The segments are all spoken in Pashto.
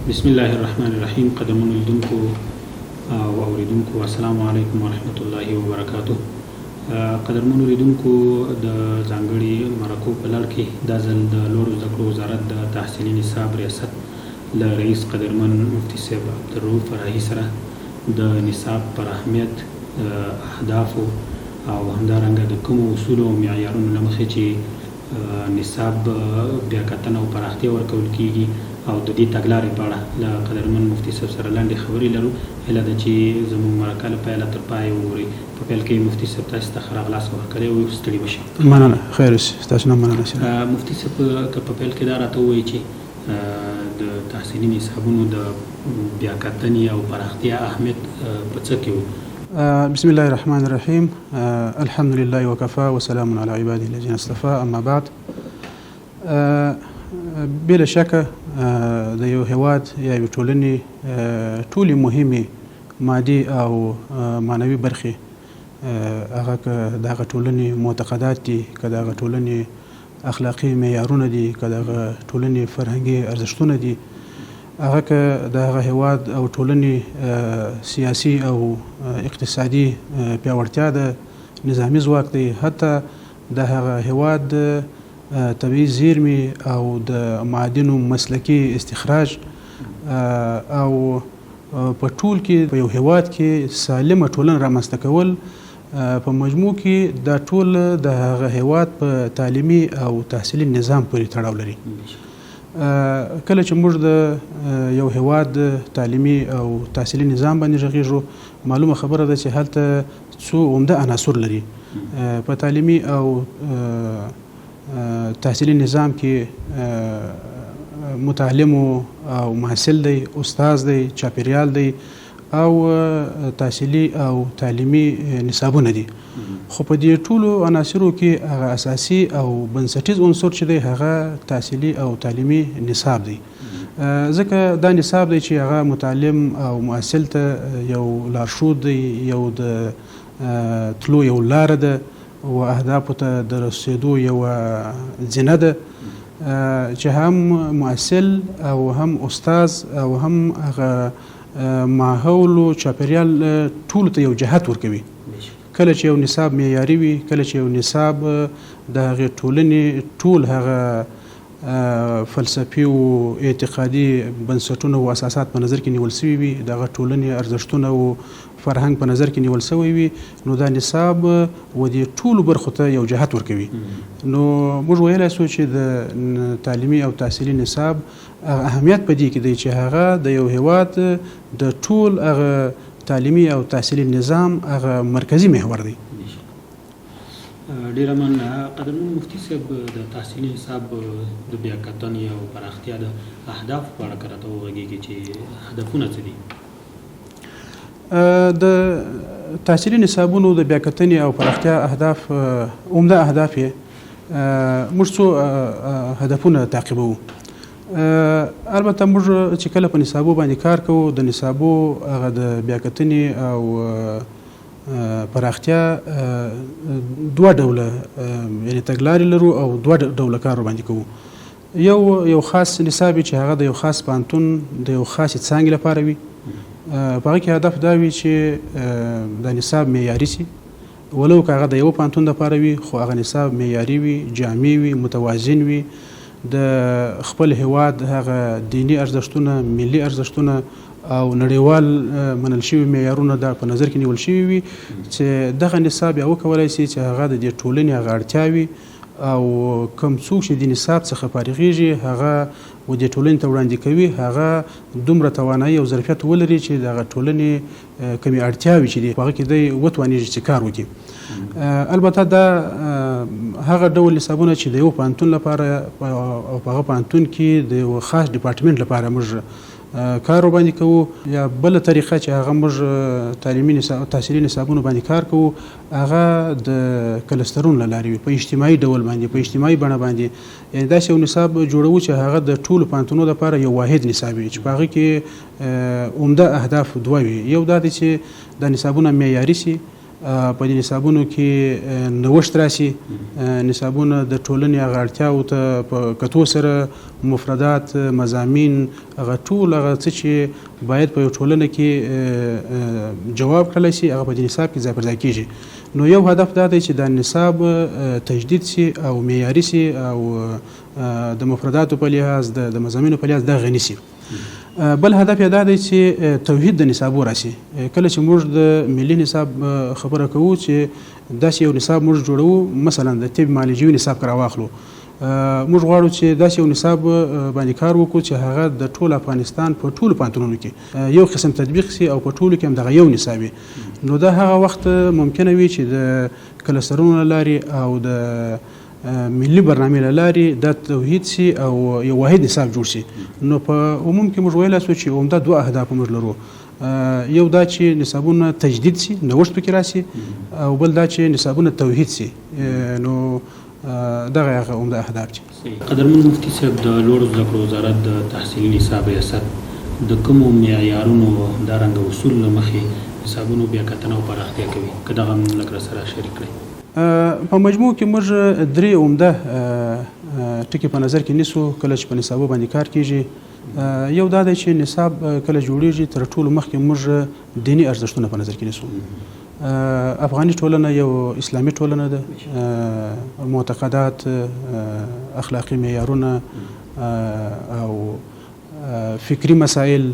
بسم الله الرحمن الرحیم. قدمونو لیدونکو او اوریدونکو السلام علیکم ورحمت الله وبرکاته. قدرمنو لیدونکو د ځانګړي مرکو په لړ کې دا ځل د لوړو زده کړو وزارت د تحصیلي نصاب ریاست له رئیس قدرمن مفتي صاحب عبدالرؤف فرهي سره د نصاب پر اهمیت، اهدافو او همدارنګه د کومو اصولو او معیارونو له مخې چې نصاب بیا کتنه او پراختیا ورکول کیږي او د دې تګلارې په اړه له قدرمن مفتي صاحب سره لنډې خبرې لرو. هیله ده چې زموږ مرکه له پیله تر پایه وګورئ. په پیل کې مفتي صاحب تاسو ته ښه راغلاست ورکړی او ستړي مه شئ. مننه. خیر اوسې. ستاسو نه مننه. مفتي صاحب که په پیل کې دا راته ووایي چې د تحصیلي نصابونو د بیا کتنې او پراختیا اهمیت په څه کې و؟ بسم الله الرحمن الرحیم. الحمد لله وکفا وسلام علی عباده الذین اصطفى. اما بعد، بلا شکه د یو هیواد یا یو ټولنې ټولې مهمې مادي او معنوي برخې، هغه که د هغه ټولنې معتقدات دي، که د هغه ټولنې اخلاقي معیارونه دي، که د هغه ټولنې فرهنګي ارزښتونه دي، هغه که د هغه هیواد او ټولنې سیاسي او اقتصادي پیاوړتیا ده، نظامي ځواک دی، حتی د هغه هیواد طبیعي زیرمې او د معادنو مسلکي استخراج او په ټول کې په یو هیواد کې سالمه ټولنه رامنځته کول، په مجموع کې دا ټول د هغه هیواد په تعلیمي او تحصیلي نظام پورې تړاو لري. کله چې موږ د یو هیواد تعلیمي او تحصیلي نظام باندې غږیږو، معلومه خبره ده چې هلته څو عمده عناصر لري. په تعلیمي او تحصیلي نظام کې متعلم او محصل دی، استاد دی، چاپیریال دی او تحصیلي او تعلیمي نصابونه دي. خو په دې ټولو عناصرو کې هغه اساسي او بنسټیز عنصر چې دی هغه تحصیلي او تعلیمي نصاب دی. ځکه دا نصاب دی چې هغه متعلم او محصل ته یو لارښود دی، یو د تلو یو لاره ده و اهدافو ته د رسیدو یو زینه ده، چې هم محصل او هم استاد او هم هغه ماحول او چاپیریال ټولو ته یو جهت ورکوي. کله چې یو نصاب معیاري وي، کله چې یو نصاب د هغې ټولنې ټول هغه فلسفي او اعتقادي بنسټونه او اساسات په نظر کې نیول سوي وي، د هغه ټولنې ارزښتونه او فرهنګ په نظر کې نیول سوی وي، نو دا نصاب و دې ټولو برخو ته یو جهت ورکوي. نو موږ ویلی سو چې د تعلیمي او تحصیلي نصاب اهمیت په دې کې دی چې هغه د یو هیواد د ټول هغه تعلیمي او تحصیلي نظام هغه مرکزي محور دی. ډېره مننه. قدرمن مفتي صاحب، د تحصیلي نصاب د بیا کتنې او پراختیا د اهدافو په اړه که راته وغږېږي چې هدفونه څه دي؟ د تحصیلي نصابونو د بیا کتنې او پراختیا اهداف، عمده اهداف یې موږ څو هدفونه تعقیبوو. البته موږ چې کله په نصابو باندې کار کوو، د نصابو هغه د بیا کتنې او پراختیا دوه ډوله یعنې تګلارې لرو او دوه ډوله کار باندې کوو. یو خاص نصاب چې هغه د یو خاص پوهنتون د یو خاصې څانګې لپاره وي. په هغه کې هدف دا وي چې دا نصاب معیاري سي، ولو که هغه د یو پوهنتون لپاره وي، خو هغه نصاب معیاري وي، جامع وي، متوازن وي، د خپل هیواد هغه دیني ارزښتونه، ملي ارزښتونه او نړیوال منل شوي معیارونه دا په نظر کې نیول شوي وي، چې دغه نصاب یا وکولی سي چې هغه د دې ټولنې هغه اړتیاوې او کوم څوک چې د نصاب څخه فارغېږي هغه و دې ټولنې ته وړاندې کوي، هغه دومره توانایي او ظرفیت ولري چې دغه ټولنې کومې اړتیاوې چې دي په هغه کې دی وتوانېږي چې کار وکړي. البته دا هغه ډول نصابونه چې د یو پوهنتون لپاره او په هغه پوهنتون کې د یو خاص ډپارټمنټ لپاره موږ کار باندې کوو، یا بله طریقه چې هغه موږ تعلیمي تحصیلي نصابونو باندې کار کوو، هغه د کلسترونو له لارې وي، په اجتماعي ډول باندې، په اجتماعي بڼه باندې. یعنې داسې یو نصاب جوړوو چې هغه د ټولو پوهنتونو لپاره یو واحد نصاب وي، چې په هغه کې عمده اهداف دوه وي. یو دا دی چې دا نصابونه معیاري سي، په دې نصابونو کې نوښت راشي. نصابونه د ټولنې هغه اړتیاو ته په کتو سره مفردات، مضامین، هغه ټول هغه څه چې باید په یو ټولنه کې جواب کړلی شي هغه په دې نصاب کې ځای پر ځای کېږي. نو یو هدف دا دی چې دا نصاب تجدید شي او معیاري شي او د مفرداتو په لحاظ د مضامینو په لحاظ دا غني شي. بل هدف یې دا دی چې توحید د نصابو راشي. کله چې موږ د ملي نصاب خبره کوو چې داسې یو نصاب موږ جوړوو، مثلا د طب معالجوي نصاب که راواخلو، موږ غواړو چې داسې یو نصاب باندې کار وکړو چې هغه د ټول افغانستان په ټولو پوهنتونونو کې یو قسم تطبیق شي او په ټولو کې همدغه یو نصاب وي. نو دا هغه وخت ممکنه وي چې د کلسترونو له لارې او د ملي برنامې له لارې دا توحید شي او یو واحد نصاب جوړ شي. نو په عموم کې موږ ویلی شو چې عمده دوه اهداف موږ لرو. یو دا چې نصابونه تجدید شي، نوښت پکې راشي، او بل دا چې نصابونه توحید شي. نو دغه هغه عمده اهداف دي. قدرمن مفتي صاحب، د لوړو زده کړو وزارت د تحصیلي نصاب ریاست د کومو معیارونو همدارنګه اصول له مخې نصابونو بیاکتنه او پراختیا کوي؟ که دغه هم لږ راسره شریک کړئ. په مجموع کې موږ درې عمده ټکي په نظر کې نیسو کله چې په نصابو باندې کار کیږي. یو دا دی چې نصاب کله جوړیږي تر ټولو مخکې موږ دیني ارزښتونه په نظر کې نیسو. افغاني ټولنه یو اسلامي ټولنه ده. معتقدات، اخلاقي معیارونه او فکری مسائل،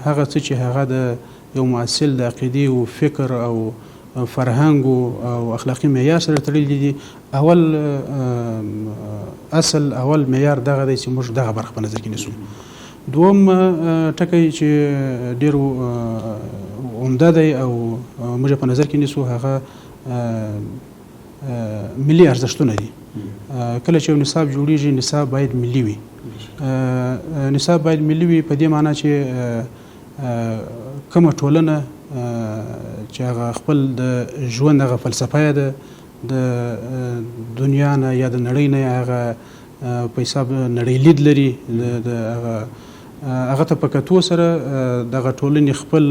هغه څه چې هغه د یو محصل د عقیدې او فکر او فرهنګ او اخلاقي معیار سره تړلي دي. اول معیار دغه دی چې موږ دغه برخه په نظر کې نیسو. دوم ټکی چې ډېر عمده دی او موږ په نظر کې نیسو هغه ملي ارزښتونه دي. کله چې یو نصاب جوړیږي نصاب باید ملي وي. نصاب باید ملي وي په دې معنی چې کومه ټولنه چې هغه خپل د ژوند هغه فلسفه ده د دنیا نه یا د نړۍ نه هغه په حساب نړۍ لید لري، د هغه ته په کتو سره دغه ټولنې خپل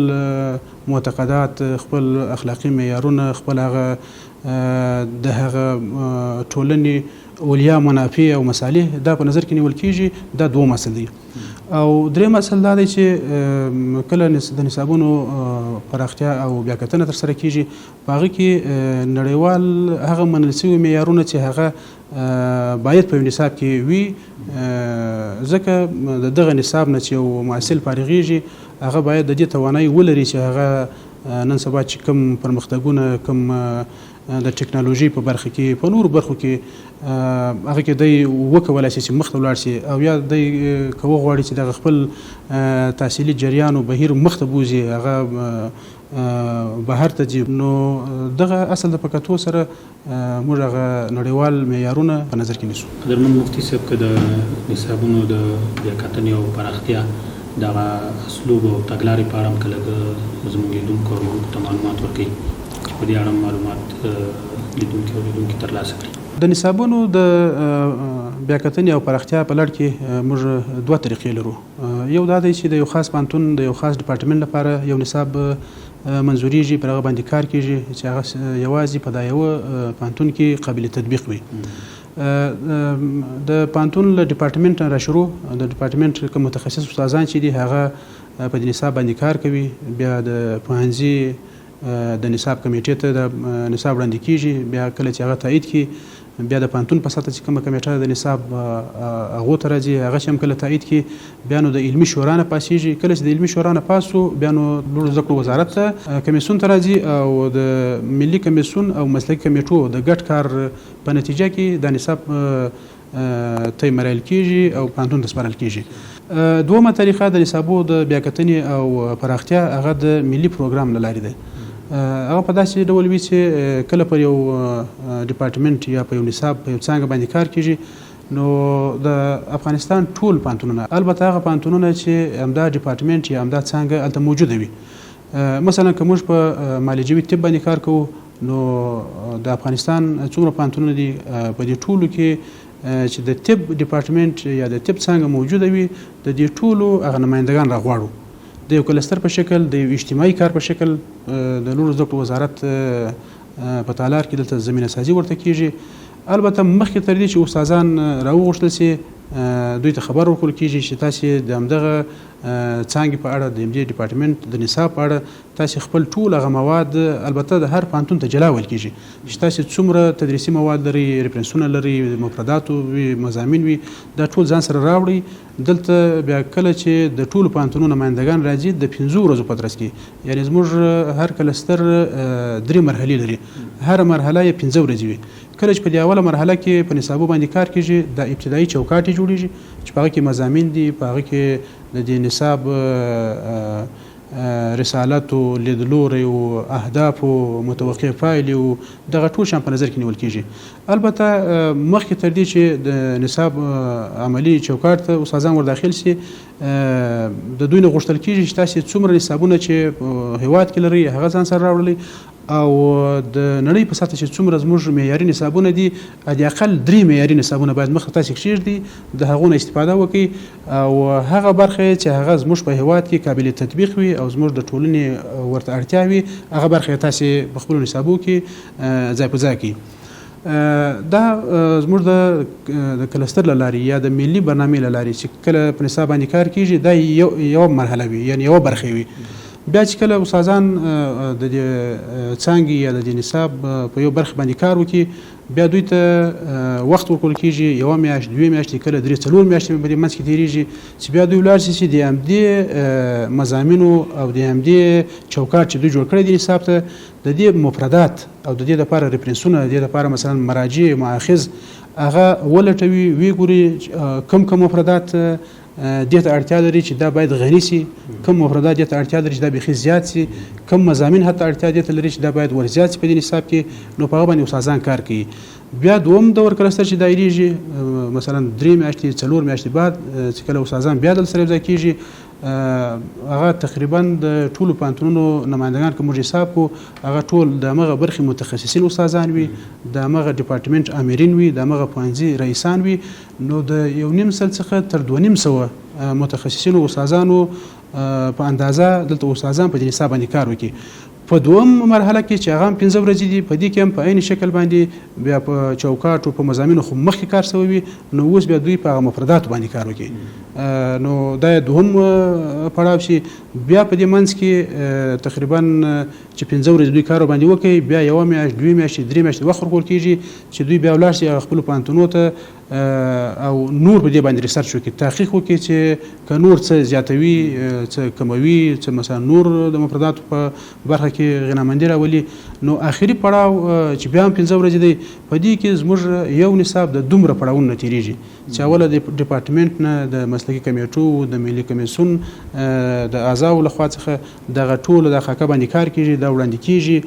معتقدات، خپل اخلاقي معیارونه، خپل هغه د هغه ټولنې اولیا منافع او مصالح دا په نظر کې نیول کېږي. دا دوه اصل دي. او دریم اصل دا دی چې کله د نصابونو پراختیا او بیاکتنه ترسره کېږي په هغه کې نړیوال هغه منل شوي معیارونه چې هغه باید په نصاب کې وي، ځکه د دغه نصاب نه چې یو محصل فارغېږي هغه باید د دې توانایي ولري چې هغه نن سبا چې کوم پرمختګونه، کوم د ټکنالوژي په برخه کې، په نورو برخو کې هغه کې دی وکولی شي چې مخته ولاړ شي، او یا دی که وغواړي چې دغه خپل تحصیلي جریان او بهیر مخته بوځي، هغه بهر ته ځي. نو دغه اصل د په کتو سره موږ هغه نړیوال معیارونه په نظر کې نیسو. قدرمن مفتي صاحب، که د نصابونو د بیاکتنې او پراختیا دغه اسلوب او تګلارې په اړه هم که لږ زموږ لیدونکو او اوریدونکو ته معلومات ورکوي چې په دې اړه معلومات لیدونکي او اوریدونکي ترلاسه کړي. د نصابونو د بیاکتنې او پراختیا په لړ کې موږ دوه طریقې لرو. یو دا دی چې د یو خاص پوهنتون د یو خاص ډپارټمنټ لپاره یو نصاب منظوریږي، پر هغه باندې کار کیږي چې هغه یوازې په دا یوه پوهنتون کې قابل تطبیق وي. د پوهنتون له ډپارټمنټ را شروع، د ډپارټمنټ کوم متخصص استادان چې دي هغه په دې نصاب باندې کار کوي، بیا د پوهنځي د نصاب کمیټې ته د نصاب وړاندې کیږي، بیا کله چې هغه تایید کړي بیا د پوهنتون په سطحه چې کومه کمیټه د نصاب هغو ته راځي، هغه چې هم کله تایید کړي بیا نو د علمي شورا نه پاسیږي. کله چې د علمي شورا نه پاسو بیا نو لوړو زده کړو وزارت ته کمیسیون ته راځي، او د ملي کمیسیون او مسلکي کمیټو د ګډ کار په نتیجه کې د نصاب ته مرایل کیږي او پوهنتون ته سپارل کیږي. دومه طریقه د نصابو د بیاکتنې او پراختیا هغه د ملي پروګرام له لارې ده. هغه په داسې ډول وي چې کله پر یو ډپارټمنټ یا په یو نصاب په یو څانګه باندې کار کیږي، نو د افغانستان ټول پوهنتونونه، البته هغه پوهنتونونه چې همدا ډپارټمنټ یا همدا څانګه هلته موجوده وي، مثلا که موږ په معالجوي طب باندې کار کوو نو د افغانستان څومره پوهنتونونه دي په دې ټولو کې چې د طب ډپارټمنټ یا د طب څانګه موجوده وي، د دې ټولو هغه نمایندګان راغواړو. د یو کلستر په شکل د یو اجتماعي کار په شکل د لوړو زده کړو وزارت په تالار کې دلته زمینه سازي ورته کیږي. البته مخکې تر دې چې استادان راوغوښتل سي دوی ته خبر ورکول کیږي چې تاسې د همدغه څانګې په اړه د همدې ډپارټمنټ د نصاب په اړه تاسې خپل ټول هغه مواد البته د هر پوهنتون ته جلا ویل کیږي چې تاسې څومره تدریسي مواد لري، ریفرنسونه لري، مفرداتو وي، مضامین وي، دا ټول ځان سره راوړئ. دلته بیا کله چې د ټولو پوهنتونونو نمایندګان راځي د 5 ورځو په ترڅ کې، یعنی زموږ هر کلستر 3 مرحلې لري، هر مرحله یې 15 ورځې وي. کله چې په دې اوله مرحله کې په نصابو باندې کار کیږي د ابتدایي چوکاټ جوړیږي چې په هغه کې مضامین دي، په هغه کې د دې نصاب رسالت او لیدلوري او اهداف او متوقع فایل او دغه ټول شان په نظر کې نیول کیږي. البته مخکې تر دې چې د نصاب عملی چوکاټ ته استادان ور داخل سي د دوی نه غوښتل کیږي چې تاسو څومره نصابونه چې هیواد کې لري هغه ځان سره راوړئ او د نړۍ په سطح چې څومره زموږ معیاري نصابونه دي د اقل 3 معیاري نصابونه باید مخ ته تاسو کښېږدي، د هغو نه استفاده وکړي او هغه برخه چې هغه زموږ په هیواد کې قابل تطبیق وي او زموږ د ټولنې ورته اړتیا وي هغه برخه تاسو په خپل نصابو کې ځای په ځای کړئ. دا زموږ د کلستر لاري یا د ملي برنامې لاري چې کله په نصاب باندې کار کیږي دا یو مرحله وي، یعنی یو برخه وي. بیا چې کله استادان د دې څانګې یا د دې نصاب په یو برخه باندې کار وکړي بیا دوی ته وخت ورکول کیږي، 1 میاشت، 2 میاشتې، کله 3-4 میاشتې په دې منځ کې تیریږي چې بیا دوی ولاړ شي د همدې مضامینو او د همدې چوکاټ چې دوی جوړ کړی دی نصاب ته د دې مفردات او د دې لپاره ریفرنسونه، د دې لپاره مثلا مراجع، مؤاخذ هغه ولټوي، وی ګوري کوم مفردات دې ته اړتیا لري چې دا باید غني سي، کوم مفردات دې ته اړتیا لري چې دا بيخي زیات سي، کوم مضامین حتی اړتیا دې ته لري چې دا باید ورزیات سي په دې نصاب کې، نو په هغه باندې استادان کار کوي. بیا دوم دور کلستر چې دایریږي مثلا 3 میاشتې 4 میاشتې بعد چې کله استادان بیا دل سره ځای کیږي هغه تقریبا د ټولو پوهنتونونو نمایندګان کوم حساب کو هغه ټول د مغه برخي متخصصین استادان وي، د مغه ډپارټمنټ امرین وي، د مغه پوهنځي رئیسان وي، نو د 1.5 سل څخه تر 2.5 متخصصین او استادانو په اندازه دلته استادان په دې حساب باندې کار وکړي. په دوم مرحله کې چې هغه 15 ورځې دي په دې کې هم په عین شکل باندې بیا په چوکاټ او په مضامینو خو مخکې کار شوی نو اوس بیا دوی په مفردات باندې کار وکړي. نو دا دوهم پړاو شي. بیا په دې منځ کې تقریبا چې 15 ورځې دوی کار باندې وکړي بیا 1 میاشت، 2 میاشتې، 3 میاشتې وخت ورکول کیږي چې دوی بیا ولاړ شي خپل پوهنتونونو ته او نور په دې باندې ریسرچ وکړي، تحقیق وکړي چې که نور څه زیاتوي، څه کموي، څه مثلا نور د مفرداتو په برخه کې غنامندي راولي. نو آخري پړاو چې بیا هم 15 ورځې دی په دې کې زموږ یو نصاب د دومره پړاوونو نه تیریږي چې اوله د ډپارټمنټ نه د مسلکي کمیټو، د ملي کمیسیون د اعضاو لخوا څخه دغه ټول د خاکه باندې کار کیږي، دا وړاندې کیږي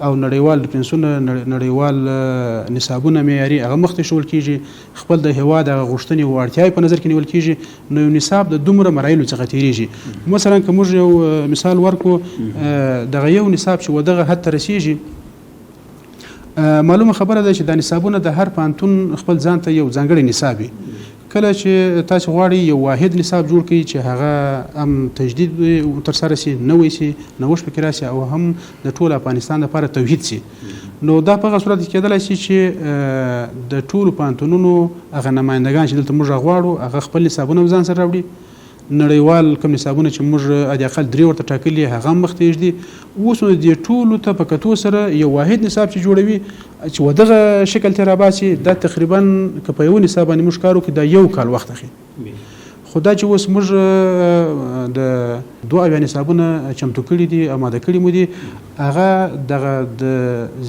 او نړیوال ډیفنسونه، نړیوال نصابونه معیاري هغه مخته شول کیږي، خپل د هیواد هغه غوښتنې او اړتیاوې په نظر کې نیول کیږي. نو نصاب د دومره مراحلو څخه تیریږي. مثلا که موږ یو مثال ورکو دغه یو نصاب چې ودغه حد ته رسیږي معلومه خبره ده چې د نصابونه د هر پوهنتون خپل ځان ته یو ځانګړی نصاب وي. کله چې تاسو غواړئ یو واحد نصاب جوړ کړئ چې هغه هم تجدید تر سره سي، نوې سي، نوښت پکې راسي او هم د ټول افغانستان لپاره توحید سي، نو دا په هغه صورت کې کېدلی شي چې د ټولو پوهنتونونو هغه نمایندګان چې دلته موږ غواړو هغه خپل نصابونه ځان سره راوړي. نړیوال کوم نصابونه چې موږ د اقل 3 ورته ټاکلي هغه مخ ته یږدي. اوس نو د ټولو ته په کتو سره یو واحد نصاب چې جوړوي چې ودغه شکل ته راباسي دا تقریبا که په یو نصاب باندې موږ کار وکړو دا یو کال وخت اخلي. خو دا چې اوس موږ د 2 نصابونه چمتو کړي دي او ماده کړي مو دي هغه دغه د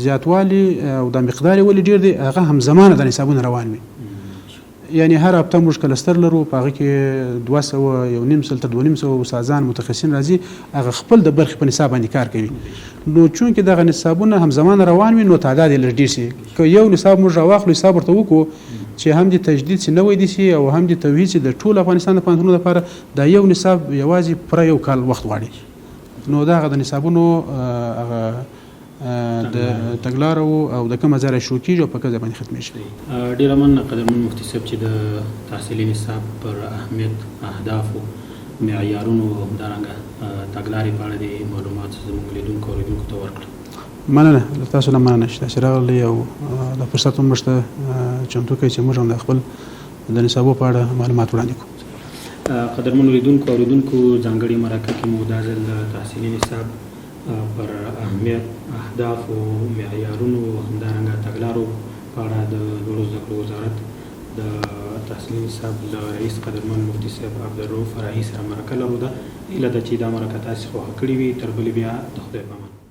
زیاتوالي او د مقدار ولې ډیر دي هغه هم زمانه د نصابونه روان وي. یعنی هر هفته موږ کلستر لرو په هغه کې 200 یو نیم سل تر 200 استادان متخصصین راځي هغه خپل د برخې په نصاب باندې کار کوي. نو چونکې دغه نصابونه هم زمان روان وي نو تعداد یې لږ ډېر سي. که یو نصاب موږ راواخلو حساب ورته وکړو چې هم د تجدید سي نوی دي سي او هم د توحید سي د ټول افغانستان د پوهنتونونو لپاره دا یو نصاب یوازې پر یو کال وخت غواړي. نو دا د نصابونو هغه د تګلارو او د کومه ځای شروع کیږي او په کومه باندې ختمېږي. ډېره مننه قدرمن مفتي صاحب چې د تحصیلي نصاب پر اهمیت، اهدافو معیارونو او همدارنګه تګلارې په اړه د معلومات زموږ لیدونکو او اورېدونکو ته ورکړو. مننه له تاسو نه مننه چې تاسو راغلئ او د فرصت هم شته چمتو کوئ چې موږ هم د خپل د نصابو په اړه معلومات وړاندې کړو. قدرمنو لیدونکو او اورېدونکو ځانګړې مرکه کې مو دا ځل د تحصیلي نصاب پر اهمیت، اهدافو، معیارونو او همدارنګه تګلارو په اړه د لوړو زده کړو وزارت د تحصیلي نصاب له رئیس قدرمن مفتي صاحب عبدالرؤف فرعي سره مرکه لرو. ده هیله ده چې دا مرکه تاسې خوښه کړې وي. تر بلې بیا د خدای په امان.